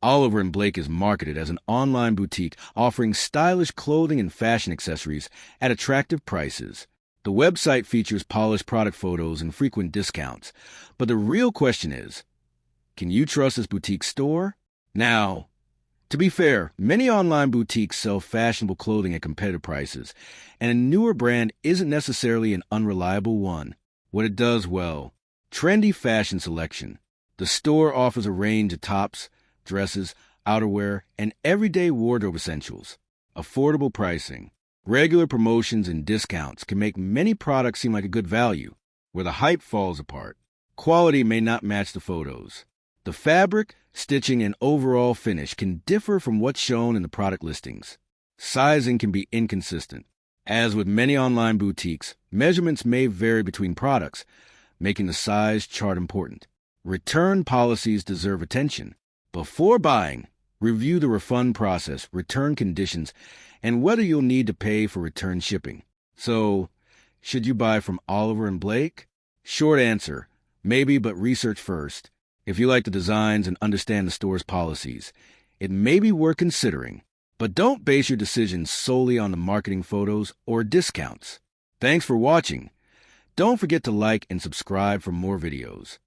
Oliver & Blake is marketed as an online boutique offering stylish clothing and fashion accessories at attractive prices. The website features polished product photos and frequent discounts. But the real question is, can you trust this boutique store? Now, to be fair, many online boutiques sell fashionable clothing at competitive prices, and a newer brand isn't necessarily an unreliable one. What it does well: trendy fashion selection. The store offers a range of tops, dresses, outerwear, and everyday wardrobe essentials. Affordable pricing. Regular promotions and discounts can make many products seem like a good value, where the hype falls apart. Quality may not match the photos. The fabric, stitching, and overall finish can differ from what's shown in the product listings. Sizing can be inconsistent. As with many online boutiques, measurements may vary between products, making the size chart important. Return policies deserve attention. Before buying, review the refund process, return conditions, and whether you'll need to pay for return shipping. So, should you buy from Oliver & Blake? Short answer, maybe, but research first. If you like the designs and understand the store's policies, it may be worth considering. But don't base your decisions solely on the marketing photos or discounts. Thanks for watching. Don't forget to like and subscribe for more videos.